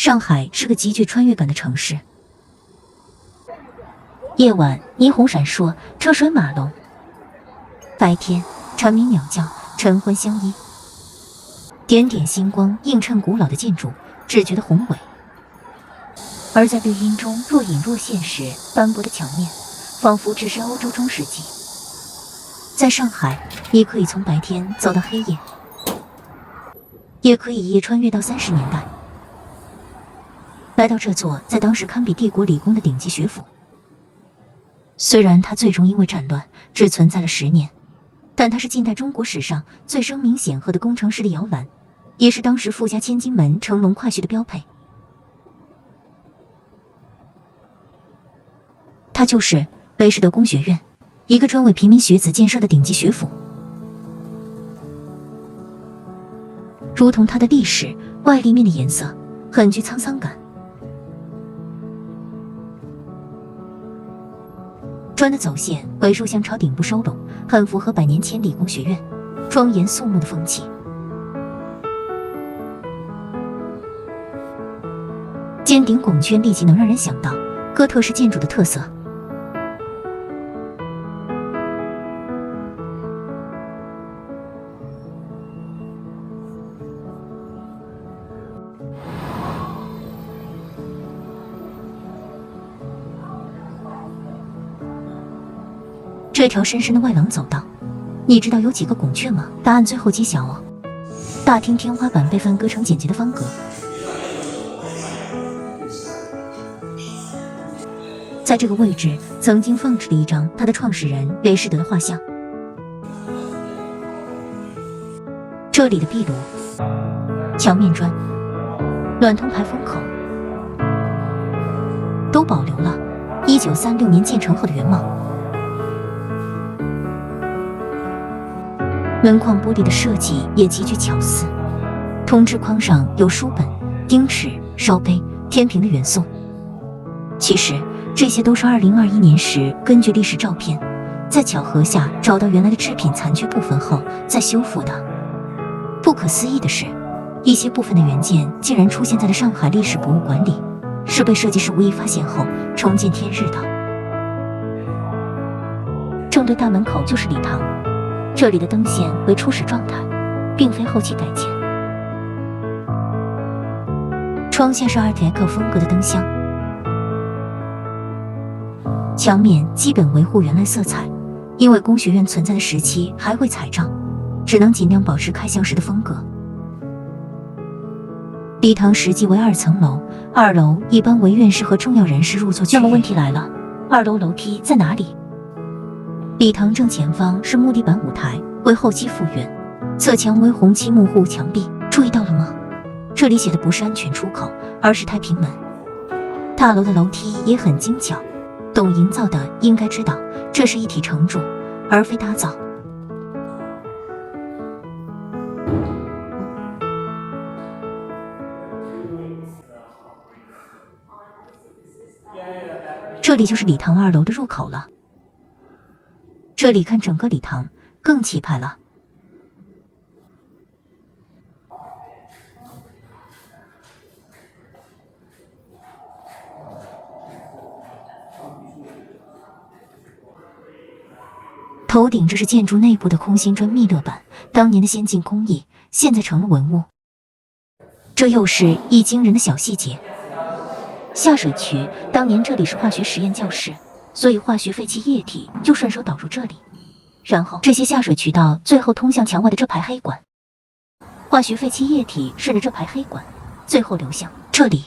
上海是个极具穿越感的城市。夜晚霓虹闪烁，车水马龙；白天蝉鸣鸟叫，晨昏相依。点点星光映衬古老的建筑，只觉得宏伟。而在绿荫中若隐若现时，斑驳的墙面仿佛只是欧洲中世纪。在上海，你可以从白天走到黑夜，也可以一夜穿越到30年代，来到这座在当时堪比帝国理工的顶级学府。虽然它最终因为战乱只存在了10年，但它是近代中国史上最声名显赫的工程师的摇篮，也是当时富家千金们乘龙快婿的标配。它就是北师德工学院，一个专为平民学子建设的顶级学府。如同它的历史，外立面的颜色很具沧桑感。砖的走线为竖向朝顶部收拢，很符合100年前理工学院庄严肃穆的风气。尖顶拱圈立即能让人想到哥特式建筑的特色。这条深深的外廊走道，你知道有几个拱券吗？答案最后揭晓哦。大厅天花板被分割成简洁的方格，在这个位置曾经放置了一张它的创始人雷士德的画像。这里的壁炉、墙面砖、暖通排风口都保留了1936年建成后的原貌。门框玻璃的设计也极具巧思，通知框上有书本、钉尺、烧杯、天平的元素。其实这些都是2021年时根据历史照片，在巧合下找到原来的制品残缺部分后再修复的。不可思议的是，一些部分的原件竟然出现在了上海历史博物馆里，是被设计师无意发现后重见天日的。正对大门口就是礼堂，这里的灯线为初始状态，并非后期改建。窗下是阿尔特克风格的灯箱，墙面基本维护原来色彩，因为工学院存在的时期还未彩照，只能尽量保持开箱时的风格。礼堂实际为2层楼，2楼一般为院士和重要人士入座区域。那么问题来了，2楼楼梯在哪里？礼堂正前方是木地板舞台，为后期复原，侧墙为红漆木护墙壁。注意到了吗？这里写的不是安全出口，而是太平门。大楼的楼梯也很精巧，懂营造的应该知道，这是一体承铸，而非打造。这里就是礼堂2楼的入口了。这里看整个礼堂更气派了。头顶这是建筑内部的空心砖密勒板，当年的先进工艺现在成了文物。这又是一惊人的小细节。下水渠，当年这里是化学实验教室，所以化学废弃液体就顺手导入这里，然后这些下水渠道最后通向墙外的这排黑管，化学废弃液体顺着这排黑管最后流向这里。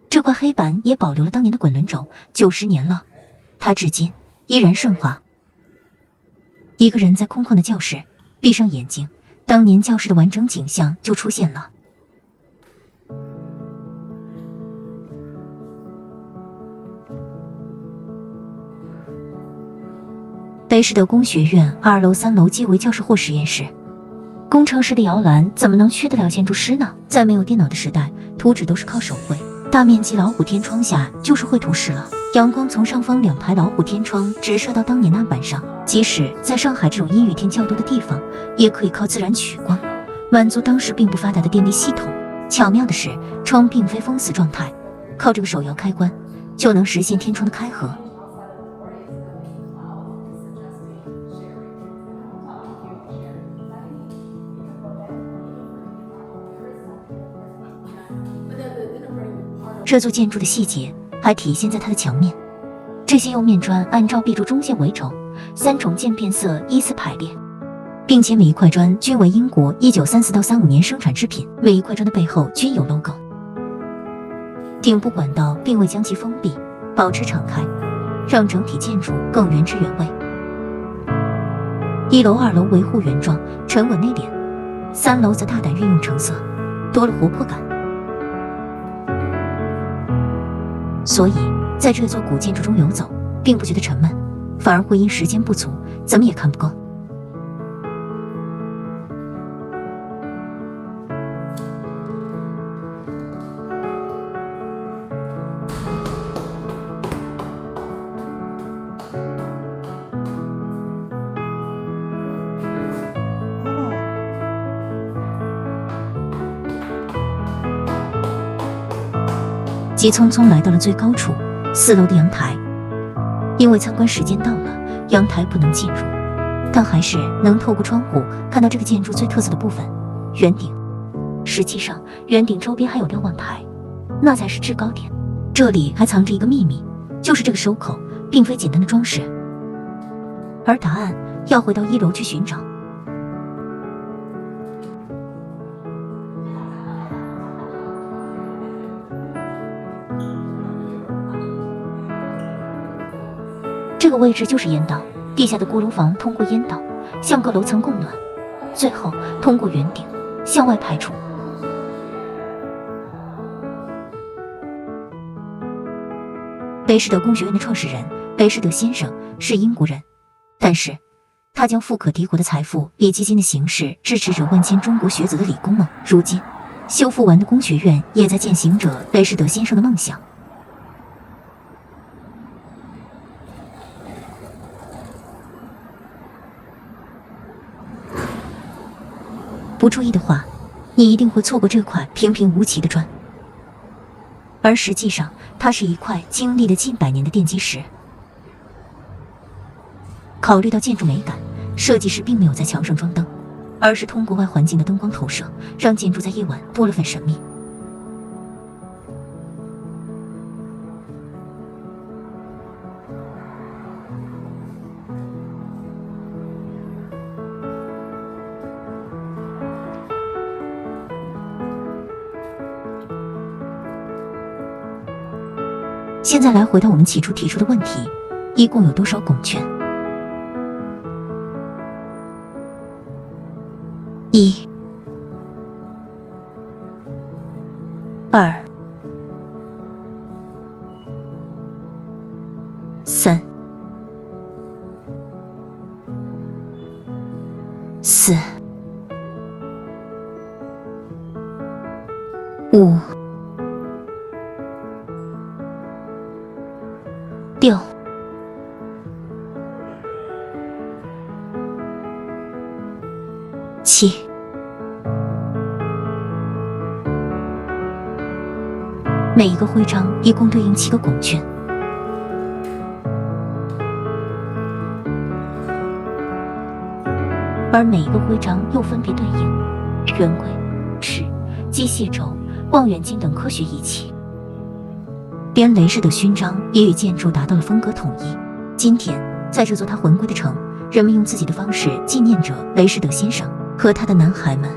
这块黑板也保留了当年的滚轮轴，90年了，它至今依然顺滑。一个人在空旷的教室闭上眼睛，当年教室的完整景象就出现了。北师德工学院2楼、3楼皆为教室或实验室。工程师的摇篮怎么能缺得了建筑师呢？在没有电脑的时代，图纸都是靠手绘，大面积老虎天窗下就是绘图室了。阳光从上方2排老虎天窗直射到当年的案板上，即使在上海这种阴雨天较多的地方，也可以靠自然取光，满足当时并不发达的电力系统。巧妙的是，窗并非封死状态，靠这个手摇开关就能实现天窗的开合。这座建筑的细节还体现在它的墙面，这些用面砖按照壁柱中线为轴，3种渐变色依次排列，并且每一块砖均为英国1934到35年生产制品，每一块砖的背后均有 logo。 顶部管道并未将其封闭，保持敞开，让整体建筑更原汁原味。1楼、2楼维护原状，沉稳内敛；3楼则大胆运用成色，多了活泼感。所以在这座古建筑中游走，并不觉得沉闷，反而会因时间不足，怎么也看不够。急匆匆来到了最高处，4楼的阳台。因为参观时间到了，阳台不能进入，但还是能透过窗户看到这个建筑最特色的部分——圆顶。实际上，圆顶周边还有瞭望台，那才是制高点。这里还藏着一个秘密，就是这个收口并非简单的装饰，而答案要回到1楼去寻找。这个位置就是烟道，地下的锅炉房通过烟道向各楼层供暖，最后通过圆顶向外排出。雷士德工学院的创始人雷士德先生是英国人，但是他将富可敌国的财富以基金的形式支持着万千中国学子的理工梦。如今修复完的工学院也在践行着雷士德先生的梦想。不注意的话，你一定会错过这块平平无奇的砖，而实际上它是一块经历了近100年的奠基石。考虑到建筑美感，设计师并没有在墙上装灯，而是通过外环境的灯光投射，让建筑在夜晚多了份神秘。现在来回到我们起初提出的问题，一共有多少拱券？1、2、3、4、5、6、7、每一个徽章一共对应7个拱券，而每一个徽章又分别对应圆规、尺、机械轴、望远镜等科学仪器。连雷士德勋章也与建筑达到了风格统一。今天，在这座他魂归的城，人们用自己的方式纪念着雷士德先生和他的男孩们。